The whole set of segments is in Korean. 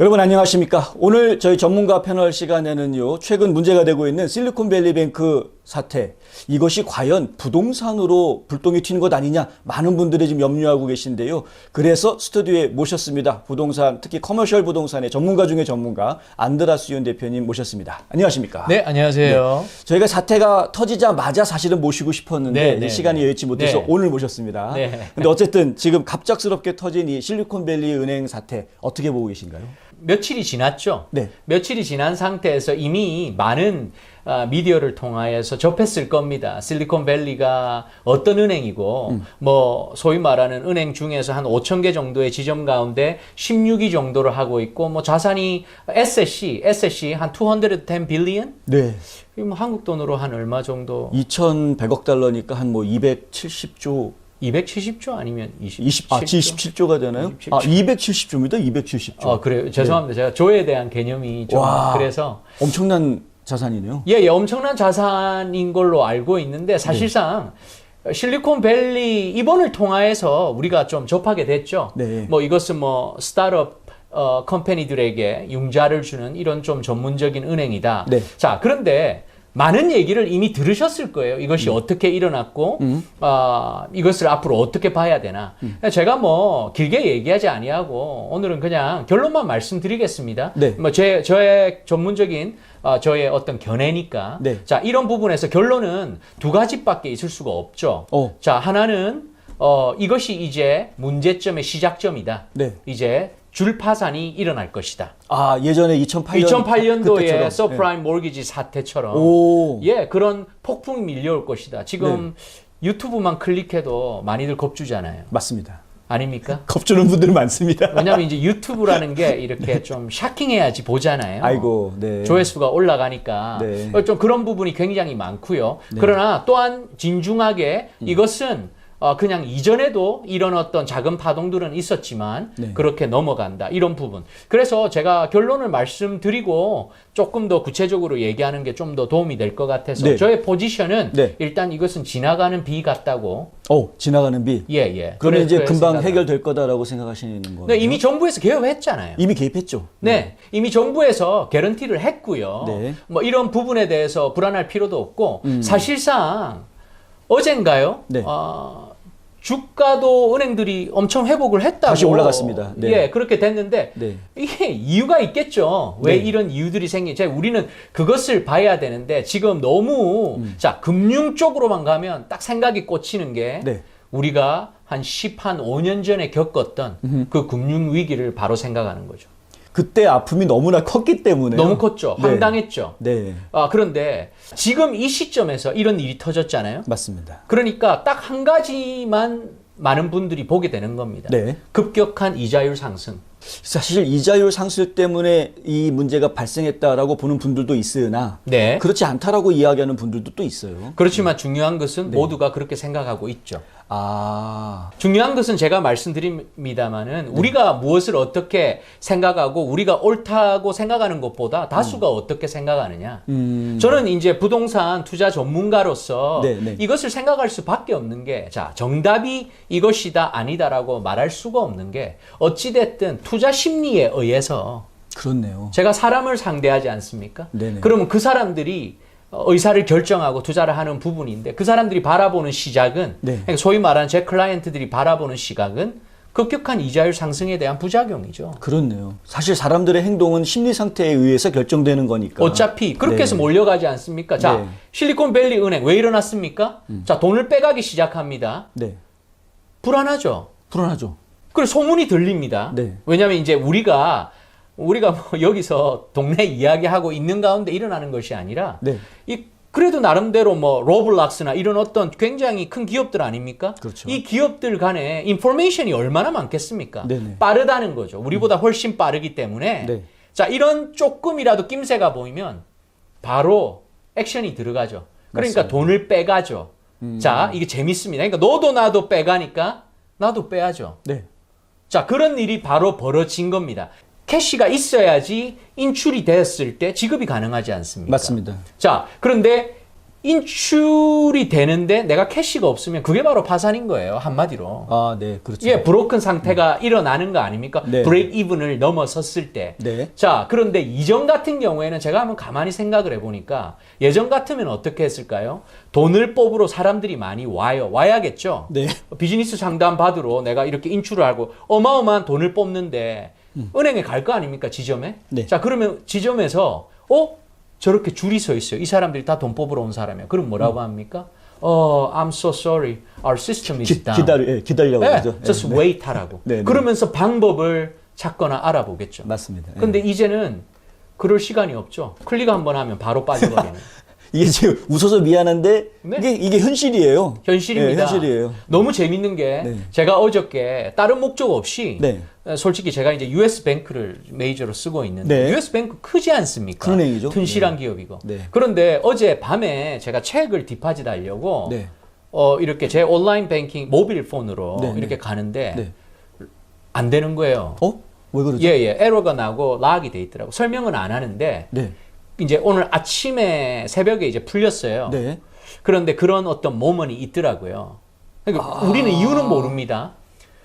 여러분 안녕하십니까? 오늘 저희 전문가 패널 시간에는요, 최근 문제가 되고 있는 실리콘밸리뱅크 사태, 이것이 과연 부동산으로 불똥이 튀는 것 아니냐, 많은 분들이 지금 염려하고 계신데요. 그래서 스튜디오에 모셨습니다. 부동산, 특히 커머셜 부동산의 전문가 중에 전문가 안드라스 윤 대표님 모셨습니다. 안녕하십니까? 네, 안녕하세요. 네, 저희가 사태가 터지자마자 사실은 모시고 싶었는데 시간이 여의치 못해서 오늘 모셨습니다. 근데 어쨌든 지금 갑작스럽게 터진 이 실리콘밸리 은행 사태 어떻게 보고 계신가요? 며칠이 지났죠. 며칠이 지난 상태에서 이미 많은 미디어를 통하여서 접했을 겁니다. 실리콘밸리가 어떤 은행이고, 뭐 소위 말하는 은행 중에서 한 5천 개 정도의 지점 가운데 16위 정도를 하고 있고, 뭐 자산이 SSC 한 210 빌리언? 네. 뭐 한국 돈으로 한 얼마 정도? 2,100억 달러니까 한 뭐 270조. 270조 아니면 27조? 27조가 되나요? 270조입니다. 270조. 그래요. 죄송합니다. 제가 조에 대한 개념이 좀 그래서 엄청난 자산이네요. 예, 엄청난 자산인 걸로 알고 있는데 사실상 실리콘밸리 이번을 통하여서 우리가 좀 접하게 됐죠. 뭐 이것은 뭐 스타트업 컴퍼니들에게 융자를 주는 이런 좀 전문적인 은행이다. 자, 그런데 많은 얘기를 이미 들으셨을 거예요. 이것이 어떻게 일어났고, 이것을 앞으로 어떻게 봐야 되나. 제가 뭐 길게 얘기하지 아니하고 오늘은 그냥 결론만 말씀드리겠습니다. 뭐 저의 전문적인 저의 어떤 견해니까. 자, 이런 부분에서 결론은 두 가지밖에 있을 수가 없죠. 자, 하나는 이것이 이제 문제점의 시작점이다. 이제 줄 파산이 일어날 것이다. 예전에 2008년도에 서프라임 모기지 사태처럼 그런 폭풍이 밀려올 것이다. 지금 유튜브만 클릭해도 많이들 겁주잖아요. 맞습니다. 아닙니까? 겁주는 분들 많습니다. 왜냐하면 이제 유튜브라는 게 이렇게 좀 샤킹해야지 보잖아요. 아이고, 조회수가 올라가니까 좀 그런 부분이 굉장히 많고요. 그러나 또한 진중하게 이것은 그냥 이전에도 이런 어떤 작은 파동들은 있었지만 그렇게 넘어간다. 이런 부분. 그래서 제가 결론을 말씀드리고 조금 더 구체적으로 얘기하는 게 좀 더 도움이 될 것 같아서 저의 포지션은 일단 이것은 지나가는 비 같다고. 지나가는 비? 예. 그러면 이제 금방 해결될 거다라고 생각하시는 거예요? 네, 이미 정부에서 개입했잖아요. 이미 개입했죠. 이미 정부에서 개런티를 했고요. 뭐 이런 부분에 대해서 불안할 필요도 없고 사실상 어젠가요? 주가도 은행들이 엄청 회복을 했다고. 다시 올라갔습니다. 그렇게 됐는데 이게 이유가 있겠죠. 왜 이런 이유들이 생긴지. 우리는 그것을 봐야 되는데 지금 너무 자, 금융 쪽으로만 가면 딱 생각이 꽂히는 게 우리가 한 5년 전에 겪었던 그 금융 위기를 바로 생각하는 거죠. 그때 아픔이 너무나 컸기 때문에. 너무 컸죠. 황당했죠. 그런데 지금 이 시점에서 이런 일이 터졌잖아요. 맞습니다. 그러니까 딱 한 가지만 많은 분들이 보게 되는 겁니다. 급격한 이자율 상승. 사실 이자율 상승 때문에 이 문제가 발생했다라고 보는 분들도 있으나 그렇지 않다라고 이야기하는 분들도 또 있어요. 그렇지만 중요한 것은 모두가 그렇게 생각하고 있죠. 중요한 것은 제가 말씀드립니다만은 우리가 무엇을 어떻게 생각하고 우리가 옳다고 생각하는 것보다 다수가 어떻게 생각하느냐. 저는 이제 부동산 투자 전문가로서 이것을 생각할 수밖에 없는 게 자, 정답이 이것이다 아니다라고 말할 수가 없는 게 어찌됐든 투자 심리에 의해서 그렇네요. 제가 사람을 상대하지 않습니까? 그러면 그 사람들이 의사를 결정하고 투자를 하는 부분인데 그 사람들이 바라보는 시작은 그러니까 소위 말하는 제 클라이언트들이 바라보는 시각은 급격한 이자율 상승에 대한 부작용이죠. 그렇네요. 사실 사람들의 행동은 심리 상태에 의해서 결정되는 거니까. 어차피 그렇게 해서 몰려가지 않습니까? 자, 실리콘밸리 은행 왜 일어났습니까? 자, 돈을 빼가기 시작합니다. 불안하죠. 그리고 소문이 들립니다. 왜냐하면 이제 우리가 뭐 여기서 동네 이야기하고 있는 가운데 일어나는 것이 아니라 그래도 나름대로 뭐 로블록스나 이런 어떤 굉장히 큰 기업들 아닙니까? 이 기업들 간에 인포메이션이 얼마나 많겠습니까? 빠르다는 거죠. 우리보다 훨씬 빠르기 때문에 자, 이런 조금이라도 낌새가 보이면 바로 액션이 들어가죠. 그러니까 돈을 빼가죠. 자, 이게 재밌습니다. 그러니까 너도 나도 빼가니까 나도 빼야죠. 자, 그런 일이 바로 벌어진 겁니다. 캐시가 있어야지 인출이 됐을 때 지급이 가능하지 않습니까? 맞습니다. 자, 그런데 인출이 되는데 내가 캐시가 없으면 그게 바로 파산인 거예요. 한마디로. 아, 네, 그렇죠. 예, 브로큰 상태가 일어나는 거 아닙니까? 네. 브레이크 이븐을 넘어섰을 때. 네. 자, 그런데 이전 같은 경우에는 제가 한번 가만히 생각을 해보니까 예전 같으면 어떻게 했을까요? 돈을 뽑으러 사람들이 많이 와야겠죠? 네. 비즈니스 상담 받으러 내가 이렇게 인출을 하고 어마어마한 돈을 뽑는데 은행에 갈 거 아닙니까? 지점에? 네. 자, 그러면 지점에서 저렇게 줄이 서 있어요. 이 사람들이 다 돈 뽑으러 온 사람이에요. 그럼 뭐라고 합니까? I'm so sorry. Our system is down. 기다려고 네, 하죠. just wait 하라고. 네, 네. 그러면서 방법을 찾거나 알아보겠죠. 맞습니다. 근데 이제는 그럴 시간이 없죠. 클릭 한번 하면 바로 빠져버리는. 이게 지금 웃어서 미안한데 네. 이게 현실이에요. 현실입니다. 네, 현실이에요. 너무 재밌는 게 네. 제가 어저께 다른 목적 없이 네. 솔직히 제가 이제 US 뱅크를 메이저로 쓰고 있는데 네. US 뱅크 크지 않습니까? 큰 은행이죠. 튼실한 네. 기업이고. 네. 그런데 어제 밤에 제가 책을 디파짓 하려고 네. 이렇게 제 온라인 뱅킹 모빌 폰으로 네, 이렇게 네. 가는데 네. 안 되는 거예요. 왜 그러죠? 예, 에러가 나고 락이 돼 있더라고. 설명은 안 하는데 네. 이제 오늘 아침에 새벽에 이제 풀렸어요. 네. 그런데 그런 어떤 모먼이 있더라고요. 그러니까 우리는 이유는 모릅니다.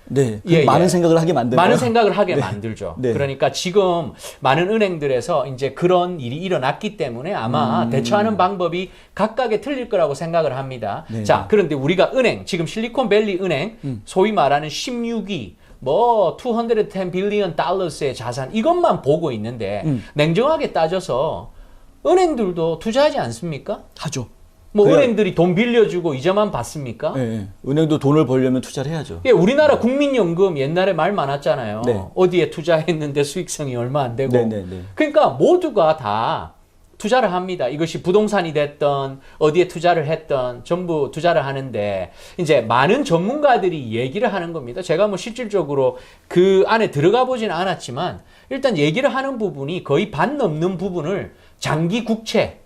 네. 예, 많은 예. 생각을 하게 만들어요. 많은 생각을 하게 네. 만들죠. 네. 그러니까 지금 많은 은행들에서 이제 그런 일이 일어났기 때문에 아마 대처하는 방법이 각각에 틀릴 거라고 생각을 합니다. 네. 자, 그런데 우리가 은행, 지금 실리콘밸리 은행, 소위 말하는 16위, 210 빌리언 달러스의 자산, 이것만 보고 있는데 냉정하게 따져서 은행들도 투자하지 않습니까? 하죠. 은행들이 돈 빌려주고 이자만 받습니까? 네. 은행도 돈을 벌려면 투자를 해야죠. 예, 우리나라 국민연금 옛날에 말 많았잖아요. 네. 어디에 투자했는데 수익성이 얼마 안 되고. 네, 네, 네. 그러니까 모두가 다 투자를 합니다. 이것이 부동산이 됐던 어디에 투자를 했던 전부 투자를 하는데 이제 많은 전문가들이 얘기를 하는 겁니다. 제가 뭐 실질적으로 그 안에 들어가 보지는 않았지만 일단 얘기를 하는 부분이 거의 반 넘는 부분을 장기 국채,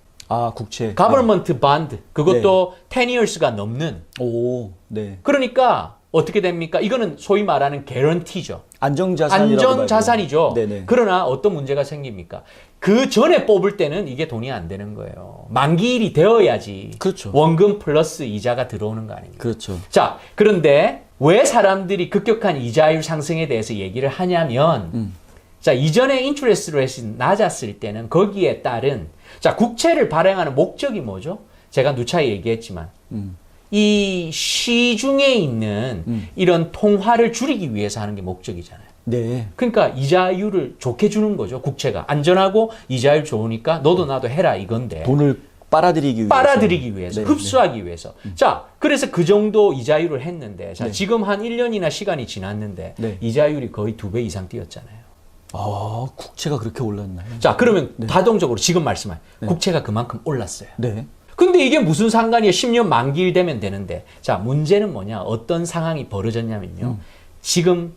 국채. 가버먼트 반드, 그것도 10years가 넘는. 오, 네. 그러니까 어떻게 됩니까? 이거는 소위 말하는 개런티죠. 안정자산이죠. 네네. 그러나 어떤 문제가 생깁니까? 그 전에 뽑을 때는 이게 돈이 안 되는 거예요. 만기일이 되어야지. 그렇죠. 원금 플러스 이자가 들어오는 거 아닙니까? 그렇죠. 자, 그런데 왜 사람들이 급격한 이자율 상승에 대해서 얘기를 하냐면, 자, 이전에 인트레스트 레이트가 낮았을 때는 거기에 따른, 자, 국채를 발행하는 목적이 뭐죠? 제가 누차 얘기했지만, 이 시중에 있는 이런 통화를 줄이기 위해서 하는 게 목적이잖아요. 네. 그러니까 이자율을 좋게 주는 거죠. 국채가 안전하고 이자율 좋으니까 너도 나도 해라 이건데. 돈을 빨아들이기 위해서. 네, 흡수하기 위해서. 자, 그래서 그 정도 이자율을 했는데, 자, 네. 지금 한 1년이나 시간이 지났는데 네. 이자율이 거의 2배 이상 뛰었잖아요. 국채가 그렇게 올랐나요? 자, 그러면 네. 자동적으로 지금 말씀한 국채가 그만큼 올랐어요. 네. 근데 이게 무슨 상관이에요? 10년 만기일 되면 되는데. 자, 문제는 뭐냐? 어떤 상황이 벌어졌냐면요. 지금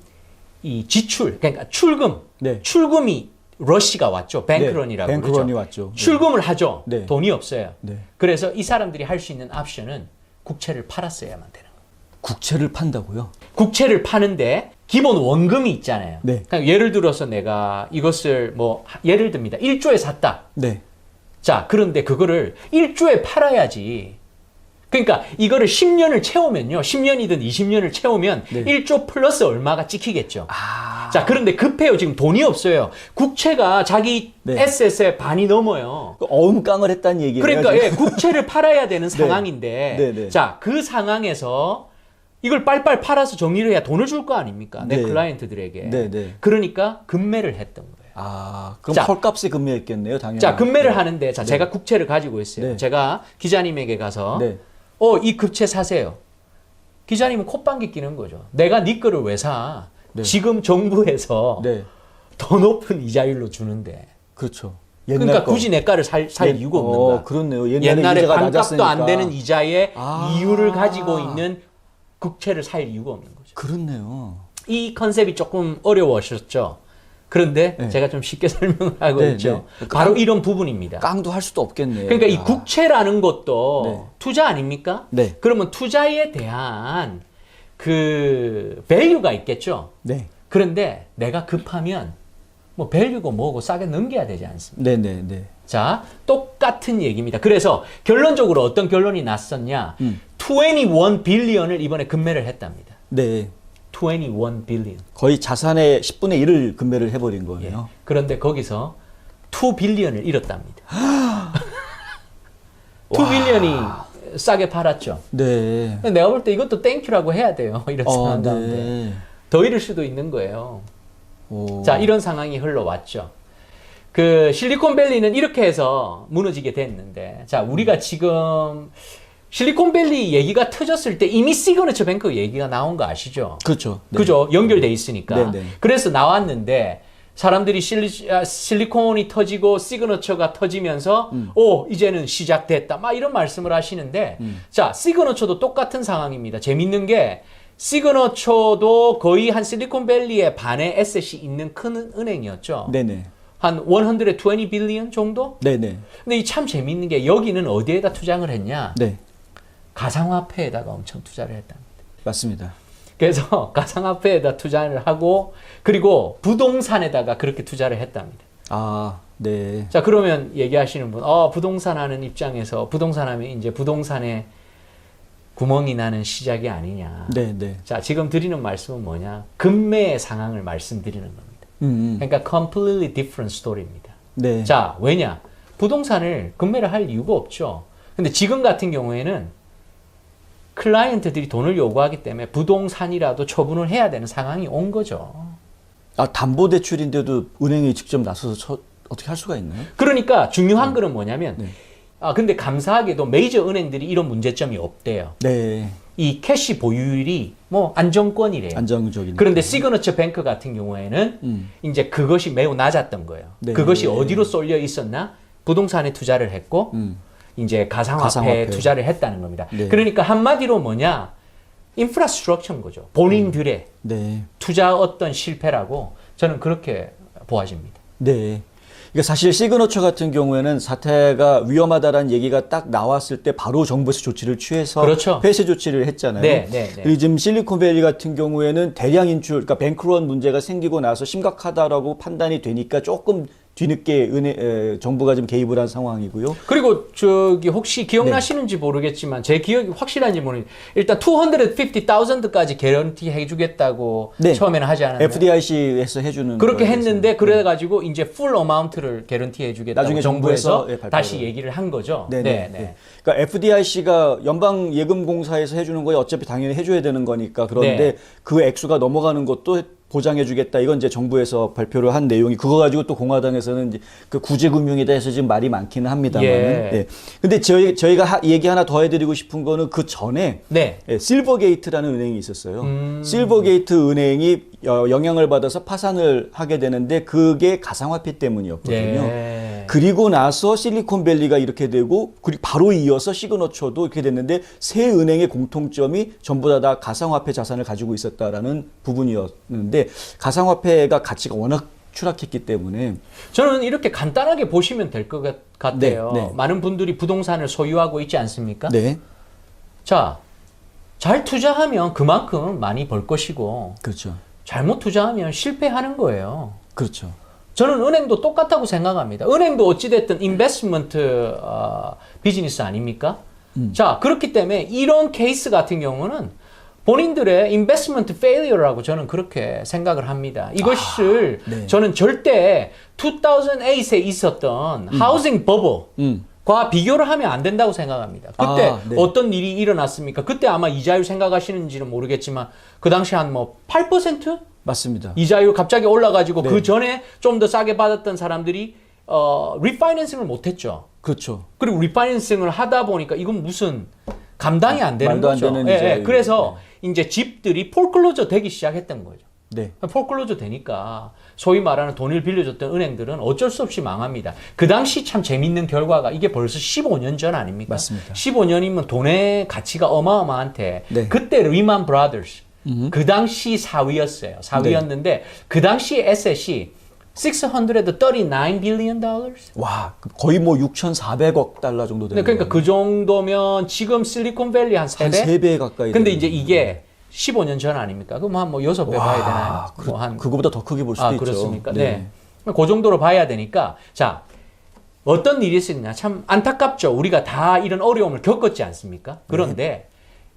이 지출, 그러니까 출금, 네. 출금이 러시가 왔죠. 뱅크런이라고 네, 뱅크런이 그러죠. 왔죠. 네. 출금을 하죠. 네. 돈이 없어요. 네. 그래서 이 사람들이 할 수 있는 옵션은 국채를 팔았어야만 되는 거예요. 국채를 판다고요? 국채를 파는데 기본 원금이 있잖아요. 네. 그러니까 예를 들어서 내가 이것을 예를 듭니다. 1조에 샀다. 네. 자, 그런데 그거를 1조에 팔아야지. 그러니까 이거를 10년을 채우면요. 10년이든 20년을 채우면 네. 1조 플러스 얼마가 찍히겠죠. 자, 그런데 급해요. 지금 돈이 없어요. 국채가 자기 네. 에셋의 반이 넘어요. 어음깡을 했다는 얘기예요. 그러니까 지금? 예, 국채를 팔아야 되는 상황인데 네, 네. 자, 그 상황에서 이걸 빨빨 팔아서 정리를 해야 돈을 줄 거 아닙니까? 내 네. 클라이언트들에게. 네, 네. 그러니까 금매를 했던 거예요. 그럼 자, 헐값에 금매했겠네요, 당연히. 자, 금매를 네. 하는데 자, 제가 국채를 가지고 있어요. 네. 제가 기자님에게 가서 네. 이 국채 사세요. 기자님은 콧방귀 끼는 거죠. 내가 네 거를 왜 사? 네. 지금 정부에서 네. 더 높은 이자율로 주는데. 그렇죠. 그러니까 굳이 내 거를 살 이유가 없는가. 그렇네요. 옛날에 이자가 반값도 낮았으니까. 안 되는 이자의 이유를 가지고 있는 국채를 살 이유가 없는 거죠. 그렇네요. 이 컨셉이 조금 어려워졌죠. 그런데 네. 제가 좀 쉽게 설명을 하고 네, 있죠. 네. 바로 이런 부분입니다. 깡도 할 수도 없겠네요. 그러니까 이 국채라는 것도 네. 투자 아닙니까? 네. 그러면 투자에 대한 그 밸류가 있겠죠. 네. 그런데 내가 급하면 밸류고 뭐고 싸게 넘겨야 되지 않습니까? 네, 네, 네. 자, 똑같은 얘기입니다. 그래서 결론적으로 어떤 결론이 났었냐? 21 빌리언을 이번에 급매를 했답니다. 네. 21 빌리언. 거의 자산의 10분의 1을 급매를 해버린 거예요. 예. 그런데 거기서 2 빌리언을 잃었답니다. 2 빌리언이 싸게 팔았죠. 네. 내가 볼 때 이것도 땡큐라고 해야 돼요. 이런 상황 가운데. 네. 더 잃을 수도 있는 거예요. 오. 자, 이런 상황이 흘러왔죠. 그 실리콘밸리는 이렇게 해서 무너지게 됐는데, 자, 우리가 지금 실리콘밸리 얘기가 터졌을 때 이미 시그너처 뱅크 얘기가 나온 거 아시죠? 그렇죠. 네. 그죠? 연결돼 있으니까. 네, 네. 그래서 나왔는데 사람들이 실리콘이 터지고 시그너처가 터지면서 오, 이제는 시작됐다. 막 이런 말씀을 하시는데 자, 시그너처도 똑같은 상황입니다. 재밌는 게 시그너처도 거의 한 실리콘밸리의 반의 에셋이 있는 큰 은행이었죠. 네네. 한 120 빌리언 정도? 네네. 근데 이 참 재밌는 게 여기는 어디에다 투자를 했냐? 네. 가상화폐에다가 엄청 투자를 했답니다. 맞습니다. 그래서 가상화폐에다 투자를 하고 그리고 부동산에다가 그렇게 투자를 했답니다. 아, 네. 자, 그러면 얘기하시는 분, 부동산 하는 입장에서 부동산 하면 이제 부동산에 구멍이 나는 시작이 아니냐. 네, 네. 자, 지금 드리는 말씀은 뭐냐? 금매의 상황을 말씀드리는 겁니다. 그러니까 completely different story입니다. 네. 자, 왜냐? 부동산을 금매를 할 이유가 없죠. 근데 지금 같은 경우에는 클라이언트들이 돈을 요구하기 때문에 부동산이라도 처분을 해야 되는 상황이 온 거죠. 아, 담보대출인데도 은행이 직접 나서서 어떻게 할 수가 있나요? 그러니까 중요한 거는 뭐냐면, 네. 근데 감사하게도 메이저 은행들이 이런 문제점이 없대요. 네. 이 캐시 보유율이 뭐 안정권이래요. 안정적인. 그런데 시그너처 뱅크 같은 경우에는 이제 그것이 매우 낮았던 거예요. 네. 그것이 어디로 쏠려 있었나? 부동산에 투자를 했고, 이제 가상화폐에 투자를 했다는 겁니다. 네. 그러니까 한마디로 뭐냐? 인프라스트럭처인 거죠. 본인들의 네. 투자 어떤 실패라고 저는 그렇게 보아집니다. 네. 그러니까 사실 시그너처 같은 경우에는 사태가 위험하다라는 얘기가 딱 나왔을 때 바로 정부에서 조치를 취해서 그렇죠. 폐쇄 조치를 했잖아요. 네, 네, 네. 그리고 지금 실리콘밸리 같은 경우에는 대량 인출, 그러니까 뱅크런 문제가 생기고 나서 심각하다라고 판단이 되니까 조금 뒤늦게 정부가 좀 개입을 한 상황이고요. 그리고 저기 혹시 기억나시는지 모르겠지만 제 기억이 확실한지 모르겠는데 일단 250,000까지 개런티 해주겠다고 네. 처음에는 하지 않았나요? FDIC에서 해주는 그렇게 거였어요. 했는데 그래가지고 이제 풀 어마운트를 개런티 해주겠다고 나중에 정부에서 발표를. 다시 얘기를 한 거죠. 네네. 네. 그러니까 FDIC가 연방예금공사에서 해주는 거에 어차피 당연히 해줘야 되는 거니까 그런데 네. 그 액수가 넘어가는 것도 보장해주겠다. 이건 이제 정부에서 발표를 한 내용이 그거 가지고 또 공화당에서는 이제 그 구제금융에 대해서 지금 말이 많기는 합니다만. 예. 네. 근데 저희가 얘기 하나 더 해드리고 싶은 거는 그 전에 네. 실버게이트라는 은행이 있었어요. 실버게이트 은행이 영향을 받아서 파산을 하게 되는데 그게 가상화폐 때문이었거든요. 예. 그리고 나서 실리콘밸리가 이렇게 되고 그리고 바로 이어서 시그너처도 이렇게 됐는데 세 은행의 공통점이 전부 다 가상화폐 자산을 가지고 있었다라는 부분이었는데 가상화폐가 가치가 워낙 추락했기 때문에 저는 이렇게 간단하게 보시면 될 것 같아요. 네, 네. 많은 분들이 부동산을 소유하고 있지 않습니까? 네, 자, 잘 투자하면 그만큼 많이 벌 것이고 그렇죠, 잘못 투자하면 실패하는 거예요. 그렇죠. 저는 은행도 똑같다고 생각합니다. 은행도 어찌됐든 인베스트먼트 비즈니스 아닙니까? 자, 그렇기 때문에 이런 케이스 같은 경우는 본인들의 인베스트먼트 페일리어라고 저는 그렇게 생각을 합니다. 이것을 네. 저는 절대 2008에 있었던 하우싱 버블과 비교를 하면 안 된다고 생각합니다. 그때 네. 어떤 일이 일어났습니까? 그때 아마 이자율 생각하시는지는 모르겠지만 그 당시 한 뭐 8%? 맞습니다. 이자율 갑자기 올라가지고 네. 그 전에 좀 더 싸게 받았던 사람들이 리파이낸싱을 못했죠. 그렇죠. 그리고 리파이낸싱을 하다 보니까 이건 무슨 감당이 안 되는 말도 안 거죠. 되는 예, 이제 그래서 이제 집들이 폴클로저 되기 시작했던 거죠. 네, 폴클로저 되니까 소위 말하는 돈을 빌려줬던 은행들은 어쩔 수 없이 망합니다. 그 당시 참 재밌는 결과가 이게 벌써 15년 전 아닙니까? 맞습니다. 15년이면 돈의 가치가 어마어마한데 네. 그때 리만 브라더스 그 당시 사위였어요. 사위였는데 그 당시 에셋이 $639 billion. 와 거의 뭐 6,400억 달러 정도 되는. 그러니까 그 정도면 지금 실리콘밸리 한 3배? 한 3배 가까이. 근데 되는 이제 이게 15년 전 아닙니까? 그럼 한 뭐 6배 봐야 되나요? 뭐 한 그거보다 더 크게 볼 수도 있죠. 그렇습니까? 네. 그 정도로 봐야 되니까 자, 어떤 일이 있었냐. 참 안타깝죠. 우리가 다 이런 어려움을 겪었지 않습니까? 그런데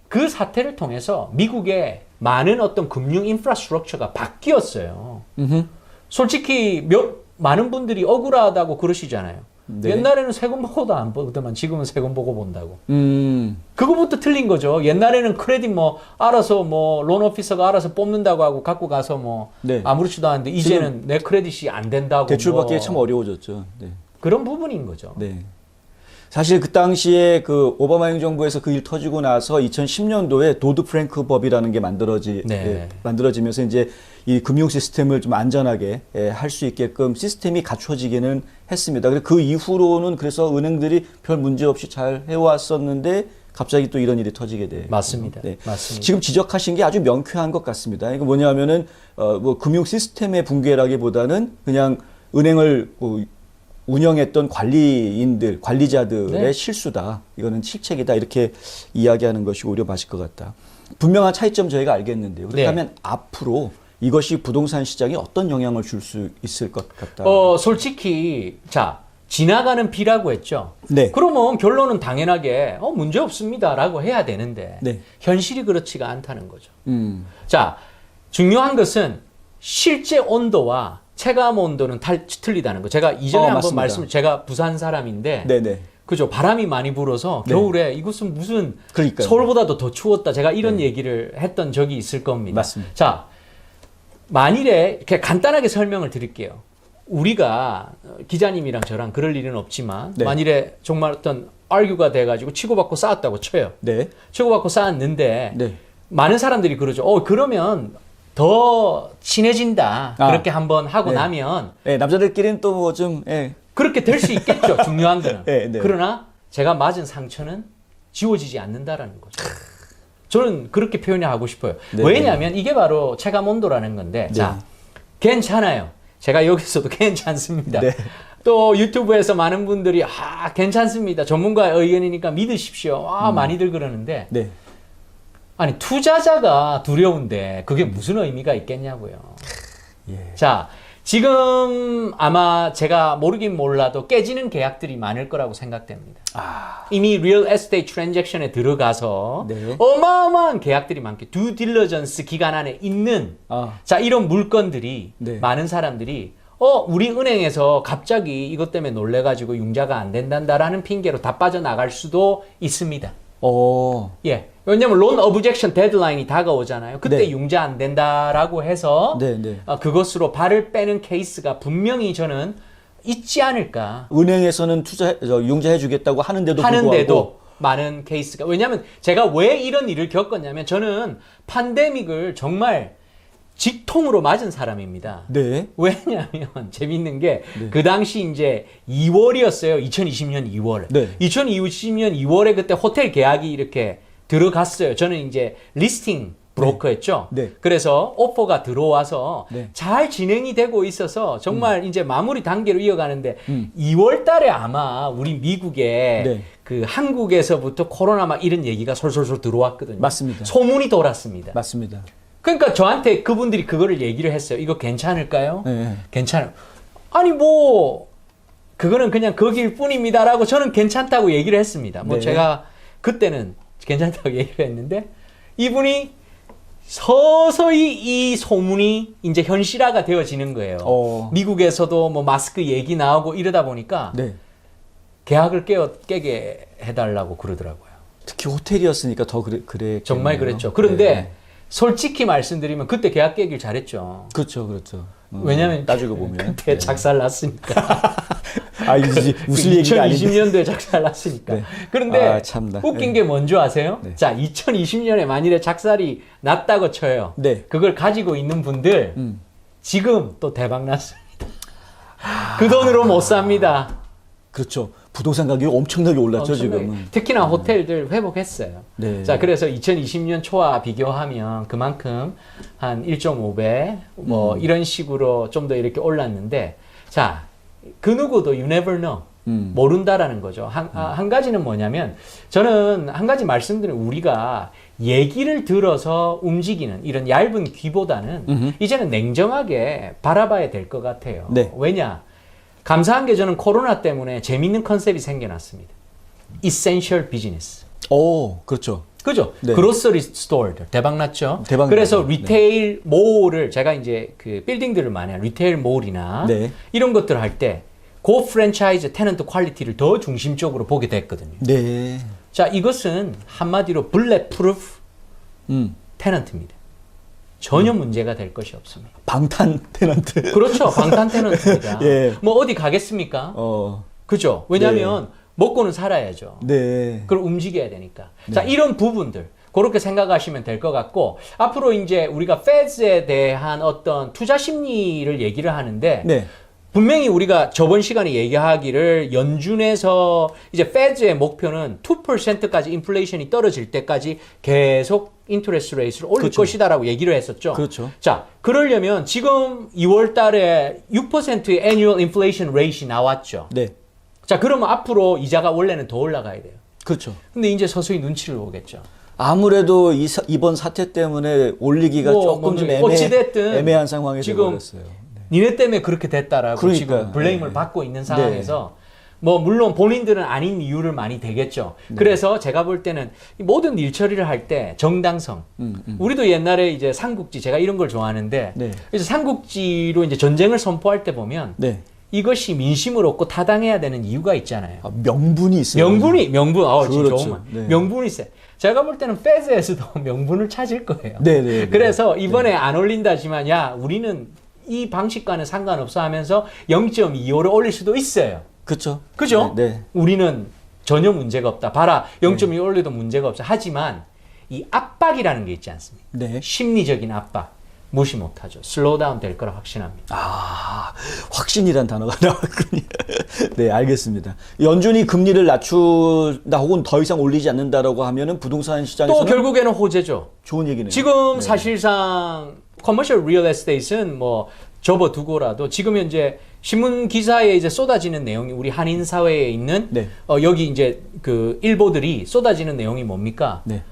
그 사태를 통해서 미국의 많은 어떤 금융 인프라스트럭처가 바뀌었어요. 솔직히 많은 분들이 억울하다고 그러시잖아요. 네. 옛날에는 세금 보고도 안 보더만 지금은 세금 보고 본다고. 그거부터 틀린 거죠. 옛날에는 크레딧 뭐 알아서 뭐 론 오피서가 알아서 뽑는다고 하고 갖고 가서 뭐 네. 아무렇지도 않은데 이제는 내 크레딧이 안 된다고. 대출받기 뭐 참 어려워졌죠. 네. 그런 부분인 거죠. 네. 사실 그 당시에 그 오바마 행정부에서 그 일 터지고 나서 2010년도에 도드 프랭크 법이라는 게 만들어지면서 이제 이 금융 시스템을 좀 안전하게 할 수 있게끔 시스템이 갖춰지기는 했습니다. 그 이후로는 그래서 은행들이 별 문제 없이 잘 해왔었는데 갑자기 또 이런 일이 터지게 돼. 맞습니다. 네. 맞습니다. 지금 지적하신 게 아주 명쾌한 것 같습니다. 이거 뭐냐면은 뭐 금융 시스템의 붕괴라기보다는 그냥 은행을 운영했던 관리자들의 네. 실수다. 이거는 실책이다. 이렇게 이야기하는 것이 오히려 맞을 것 같다. 분명한 차이점 저희가 알겠는데요. 그렇다면 앞으로 이것이 부동산 시장에 어떤 영향을 줄 수 있을 것 같다. 솔직히 자 지나가는 비라고 했죠. 네. 그러면 결론은 당연하게 문제 없습니다라고 해야 되는데 네. 현실이 그렇지가 않다는 거죠. 자 중요한 것은 실제 온도와 체감 온도는 틀리다는 거. 제가 이전에 한번 제가 부산 사람인데, 네네. 그죠. 바람이 많이 불어서 네. 겨울에 이곳은 무슨 그러니까요. 서울보다도 더 추웠다. 제가 이런 얘기를 했던 적이 있을 겁니다. 맞습니다. 자, 만일에 이렇게 간단하게 설명을 드릴게요. 우리가 기자님이랑 저랑 그럴 일은 없지만 네. 만일에 정말 어떤 argue가 돼가지고 치고받고 싸웠다고 쳐요. 네. 치고받고 싸웠는데 네. 많은 사람들이 그러죠. 그러면 더 친해진다. 그렇게 한번 하고 네. 나면 네, 남자들끼리는 또 뭐 좀 그렇게 될 수 있겠죠. 중요한 거는. 네, 네. 그러나 제가 맞은 상처는 지워지지 않는다라는 거죠. 저는 그렇게 표현하고 싶어요. 네, 왜냐하면 이게 바로 체감 온도라는 건데, 네. 자, 괜찮아요. 제가 여기서도 괜찮습니다. 네. 또 유튜브에서 많은 분들이 괜찮습니다. 전문가의 의견이니까 믿으십시오. 많이들 그러는데, 네. 아니 투자자가 두려운데 그게 무슨 의미가 있겠냐고요. 예. 자, 지금 아마 제가 모르긴 몰라도 깨지는 계약들이 많을 거라고 생각됩니다. 이미 real estate transaction에 들어가서 네. 어마어마한 계약들이 많게 due diligence 기간 안에 있는 자 이런 물건들이 네. 많은 사람들이 우리 은행에서 갑자기 이것 때문에 놀래가지고 융자가 안 된다라는 핑계로 다 빠져나갈 수도 있습니다. 예. 왜냐면 론 오브젝션 데드라인이 다가오잖아요. 그때 네. 융자 안 된다라고 해서 네, 네. 그것으로 발을 빼는 케이스가 분명히 저는 있지 않을까. 은행에서는 융자해 주겠다고 하는데도 불구하고 많은 케이스가. 왜냐면 제가 왜 이런 일을 겪었냐면 저는 팬데믹을 정말 직통으로 맞은 사람입니다. 네. 왜냐하면 재밌는 게 그 당시 이제 2월이었어요. 2020년 2월. 네. 2020년 2월에 그때 호텔 계약이 이렇게 들어갔어요. 저는 이제 리스팅 브로커였죠. 네. 그래서 오퍼가 들어와서 네. 잘 진행이 되고 있어서 정말 이제 마무리 단계로 이어가는데 2월 달에 아마 우리 미국에 네. 그 한국에서부터 코로나 막 이런 얘기가 솔솔솔 들어왔거든요. 맞습니다. 소문이 돌았습니다. 맞습니다. 그러니까 저한테 그분들이 그거를 얘기를 했어요. 이거 괜찮을까요? 네. 괜찮아요. 아니 뭐 그거는 그냥 거길 뿐입니다라고 저는 괜찮다고 얘기를 했습니다. 뭐 네. 제가 그때는 괜찮다고 얘기를 했는데 이분이 서서히 이 소문이 이제 현실화가 되어지는 거예요. 미국에서도 뭐 마스크 얘기 나오고 이러다 보니까 네. 계약을 깨게 해달라고 그러더라고요. 특히 호텔이었으니까 더 그래. 정말 그랬죠. 그런데 솔직히 말씀드리면 그때 계약 깨길 잘했죠. 그렇죠, 그렇죠. 왜냐면 따지고 보면 그때 작살 났으니까. 이제 웃을 얘기가 아닌데. 2020년도에 작살 났으니까. 네. 그런데 참나. 웃긴 게 뭔지 아세요? 네. 자, 2020년에 만일에 작살이 났다고 쳐요. 네. 그걸 가지고 있는 분들 지금 또 대박 났습니다. 그 돈으로 못 삽니다. 그렇죠. 부동산 가격이 엄청나게 올랐죠, 지금은. 특히나 호텔들 회복했어요. 네. 자, 그래서 2020년 초와 비교하면 그만큼 한 1.5배 뭐 이런 식으로 좀 더 이렇게 올랐는데 자, 그 누구도 you never know. 모른다라는 거죠. 한 가지는 뭐냐면 저는 한 가지 말씀드리면 우리가 얘기를 들어서 움직이는 이런 얇은 귀보다는 이제는 냉정하게 바라봐야 될 것 같아요. 네. 왜냐? 감사한 게 저는 코로나 때문에 재밌는 컨셉이 생겨났습니다. Essential Business. 오, 그렇죠. 그죠? 네. 그로서리 스토어들 대박 났죠. 대박 그래서 났죠. 리테일 몰을 제가 이제 그 빌딩들을 많이 해요. 리테일 몰이나 네. 이런 것들을 할 때 고 프랜차이즈 테넌트 퀄리티를 더 중심적으로 보게 됐거든요. 네. 자, 이것은 한마디로 블랙 프루프 테넌트입니다. 전혀 문제가 될 것이 없습니다. 방탄 테넌트. 그렇죠. 방탄 테넌트입니다. 예. 뭐 어디 가겠습니까? 그죠? 왜냐하면 먹고는 살아야죠. 네. 그걸 움직여야 되니까. 자, 이런 부분들 그렇게 생각하시면 될 것 같고, 앞으로 이제 우리가 Feds에 대한 어떤 투자 심리를 얘기를 하는데 네. 분명히 우리가 저번 시간에 얘기하기를 연준에서 이제 Feds의 목표는 2%까지 인플레이션이 떨어질 때까지 계속 인터레스트 레이스를 올릴 그렇죠. 것이다라고 얘기를 했었죠. 그렇죠. 자, 그러려면 지금 2월 달에 6%의 annual inflation rate이 나왔죠. 네. 자, 그러면 앞으로 이자가 원래는 더 올라가야 돼요. 그렇죠. 근데 이제 서서히 눈치를 보겠죠. 아무래도 이번 사태 때문에 올리기가 조금 좀 어찌됐든 애매한 상황이 지금 되어버렸어요. 네. 니네 때문에 그렇게 됐다라고 그러니까, 지금 블레임을 네. 받고 있는 상황에서 뭐 물론 본인들은 아닌 이유를 많이 대겠죠. 네. 그래서 제가 볼 때는 이 모든 일 처리를 할 때 정당성. 우리도 옛날에 이제 삼국지 제가 이런 걸 좋아하는데 네. 그래서 삼국지로 이제 전쟁을 선포할 때 보면 네. 이것이 민심을 얻고 타당해야 되는 이유가 있잖아요. 아, 명분이 있어요. 명분, 진짜 그렇죠. 좋은 말. 네. 명분이 있어요. 제가 볼 때는 페드에서도 명분을 찾을 거예요. 네. 그래서 이번에 안 올린다지만, 야, 우리는 이 방식과는 상관없어 하면서 0.25를 올릴 수도 있어요. 그렇죠. 그죠? 네. 우리는 전혀 문제가 없다. 봐라, 0.25 올려도 문제가 없어. 하지만 이 압박이라는 게 있지 않습니까? 네. 심리적인 압박. 무시 못하죠. 슬로우 다운 될 거라 확신합니다. 아, 확신이란 단어가 나왔군요. 네, 알겠습니다. 연준이 금리를 낮춘다 혹은 더 이상 올리지 않는다라고 하면은 부동산 시장에서는 또 결국에는 호재죠. 좋은 얘기네요. 지금 사실상 커머셜 리얼 에스테이트는 뭐 접어두고라도 지금 현재 신문 기사에 이제 쏟아지는 내용이 우리 한인 사회에 있는 네. 여기 이제 그 일보들이 쏟아지는 내용이 뭡니까? 네.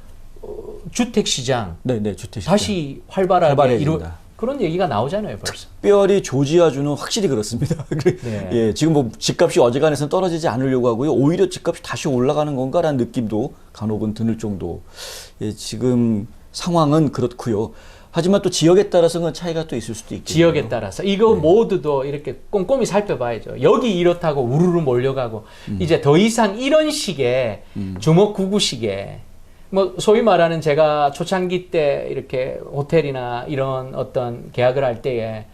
주택 시장 네, 주택 시장. 다시 활발하게 활발해진다. 그런 얘기가 나오잖아요, 벌써. 특별히 조지아주는 확실히 그렇습니다. 네. 예, 지금 뭐 집값이 어지간해서는 떨어지지 않으려고 하고요. 오히려 집값이 다시 올라가는 건가라는 느낌도 간혹은 드는 정도. 예, 지금 상황은 그렇고요. 하지만 또 지역에 따라서는 차이가 또 있을 수도 있겠죠. 지역에 따라서 이거 모두도 이렇게 꼼꼼히 살펴봐야죠. 여기 이렇다고 우르르 몰려가고 이제 더 이상 이런 식의 주먹구구식의 뭐 소위 말하는 제가 초창기 때 이렇게 호텔이나 이런 어떤 계약을 할 때에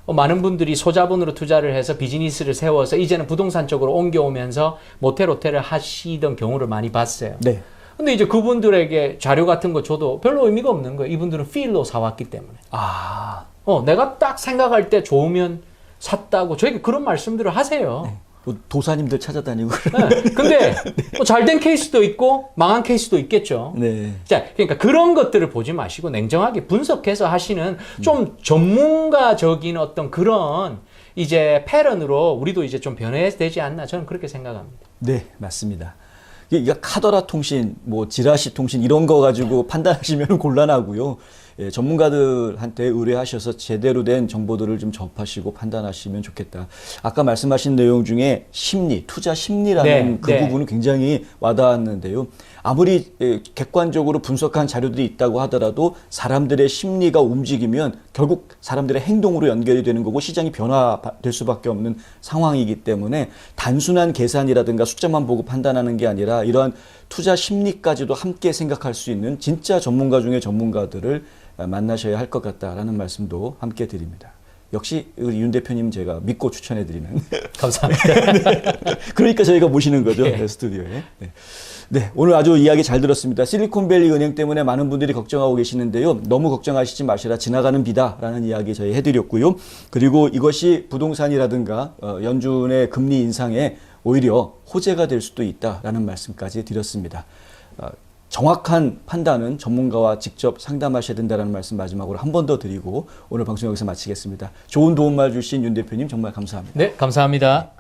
많은 분들이 소자본으로 투자를 해서 비즈니스를 세워서 이제는 부동산 쪽으로 옮겨오면서 모텔 호텔을 하시던 경우를 많이 봤어요. 네. 근데 이제 그분들에게 자료 같은 거 줘도 별로 의미가 없는 거예요. 이분들은 필로 사왔기 때문에. 아, 내가 딱 생각할 때 좋으면 샀다고 저에게 그런 말씀들을 하세요. 네. 뭐 도사님들 찾아다니고. 네. 근데 뭐 잘된 케이스도 있고 망한 케이스도 있겠죠. 네. 자, 그러니까 그런 것들을 보지 마시고 냉정하게 분석해서 하시는 좀 전문가적인 어떤 그런 이제 패런으로 우리도 이제 좀 변해야 되지 않나 저는 그렇게 생각합니다. 네, 맞습니다. 이게 카더라 통신, 뭐 지라시 통신 이런 거 가지고 판단하시면 곤란하고요. 예, 전문가들한테 의뢰하셔서 제대로 된 정보들을 좀 접하시고 판단하시면 좋겠다. 아까 말씀하신 내용 중에 심리, 투자 심리라는 그 부분은 굉장히 와닿았는데요. 아무리 객관적으로 분석한 자료들이 있다고 하더라도 사람들의 심리가 움직이면 결국 사람들의 행동으로 연결이 되는 거고 시장이 변화될 수밖에 없는 상황이기 때문에 단순한 계산이라든가 숫자만 보고 판단하는 게 아니라 이러한 투자 심리까지도 함께 생각할 수 있는 진짜 전문가 중에 전문가들을 만나셔야 할 것 같다라는 말씀도 함께 드립니다. 역시 윤 대표님 제가 믿고 추천해드리는. 감사합니다. 네. 그러니까 저희가 모시는 거죠. 네. 스튜디오에. 네. 네, 오늘 아주 이야기 잘 들었습니다. 실리콘밸리 은행 때문에 많은 분들이 걱정하고 계시는데요. 너무 걱정하시지 마시라. 지나가는 비다라는 이야기 저희 해드렸고요. 그리고 이것이 부동산이라든가 연준의 금리 인상에 오히려 호재가 될 수도 있다라는 말씀까지 드렸습니다. 정확한 판단은 전문가와 직접 상담하셔야 된다는 말씀 마지막으로 한 번 더 드리고 오늘 방송 여기서 마치겠습니다. 좋은 도움말 주신 윤 대표님 정말 감사합니다. 네, 감사합니다.